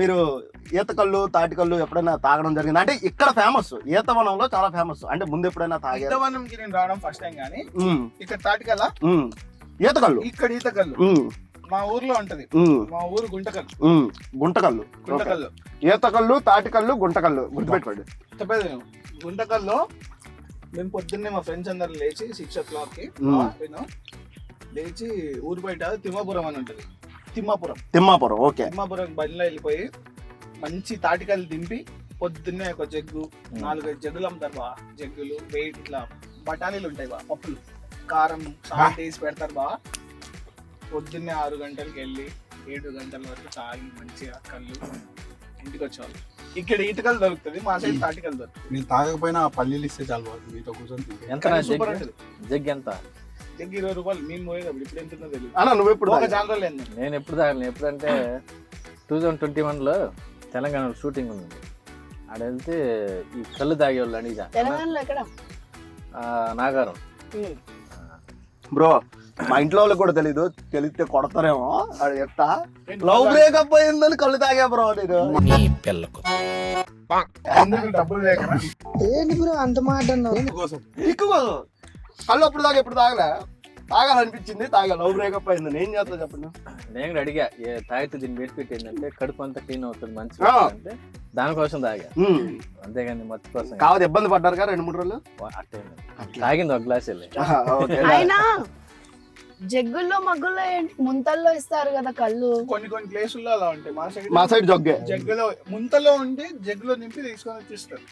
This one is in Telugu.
మీరు ఈత కళ్ళు తాటి కళ్ళు ఎప్పుడైనా తాగడం జరిగింది? అంటే ఇక్కడ ఫేమస్, ఈతవనంలో చాలా ఫేమస్. అంటే ముందు ఎప్పుడైనా తాగారు? ఈతవనంకి నేను రావడం ఫస్ట్ టైం కానీ ఉమ్, ఇక్కడ తాటికల్లా ఉమ్. ఈత కళ్ళు ఇక్కడ ఈతకల్లు ఉమ్, మా ఊర్లో ఉంటది. ఉమ్, మా ఊరు గుంటకల్లు. ఉమ్. గుంటకళ్ళు, గుంటకల్లు ఈత కళ్ళు, తాటి కళ్ళు, గుంటకళ్ళు గుర్తుపెట్టుకోండి. చెప్పేది నేను. గుంటకల్లో మేము పొద్దున్నే మా ఫ్రెండ్స్ అందరు లేచి 6 o'clock కి లేచి ఊరు బయట తిమ్మాపురం అని ఉంటది. తిమ్మాపురం, ఓకే. తిమ్మాపురం బండిలో వెళ్ళిపోయి మంచి తాటికాయలు దింపి పొద్దున్నే ఒక జగ్గు 4-5 జగ్గులు అమ్ముతారు బా. జగ్గులు వెయిట్ ఇట్లా బఠానీలు ఉంటాయి బా, పప్పులు కారం సాల్ట్ వేసి పెడతారు బా. పొద్దున్నే 6 గంటలకి వెళ్ళి 7 గంటల వరకు తాగి మంచిగా కళ్ళు ఇంటికి వచ్చేవాళ్ళు. ఇక్కడ ఈతకలు దొరుకుతుంది, మా సైడ్ తాటికలు దొరుకుతుంది. మీరు తాగకపోయినా ఆ పల్లీలు ఇస్తే చాలు మీతో కూర్చొని ఎంత సూపర్ ఉంటుంది. జగ్ ఎంత? జగ్గు 20 రూపాయలు. మేము పోయేటప్పుడు ఇప్పుడు ఎంత ఉందో తెలియదు. అన్న నువ్వు ఎప్పుడు ఒక జానరాలు ఏంది. నేను ఎప్పుడు తాగలను. ఎప్పుడంటే 2021లో తెలంగాణలో షూటింగ్ ఉంది. ఆడ వెళ్తే ఈ కళ్ళు తాగేవాళ్ళు అడిగా. తెలంగాణలో ఎక్కడ? నాగారం. బ్రో మా ఇంట్లో వాళ్ళకి కూడా తెలీదు, తెలిస్తే కొడతారేమో. అది ఎట్టా లవ్ బ్రేకప్ అయిందని కళ్ళు తాగా బ్రో నేను. ఎందుకు డబ్బులు లేక ఏంటి బ్రో అంత మాట అన్నావు? కోసం ఎక్కువ కళ్ళు అప్పుడు తాగా ఎప్పుడు తాగలే, తాగాలనిపించింది, తాగా. లవ్ బ్రేకప్ అయిందని ఏం చేస్తా చెప్పండి. నేను కూడా అడిగా తాగితే దీని బెనిఫిట్ ఏంటంటే కడుపు అంతా క్లీన్ అవుతుంది మంచిగా అంటే దానికోసం తాగా. అంతేగాని మత్తు కోసం కావద్దు. ఇబ్బంది పడ్డారు కదా 2-3 రోజులు? అట్టే తాగింది ఒక గ్లాస్ వెళ్ళి. అయినా జగ్గుల్లో మగ్గుల్లో ముంతల్లో ఇస్తారు కదా కళ్ళు. కొన్ని ప్లేసుల్లో అలా ఉంటాయి. మా సైడ్ జగ్గే జగ్గులో ముంతలో ఉండి జగ్గులో నింపి తీసుకొని వచ్చేస్తారు.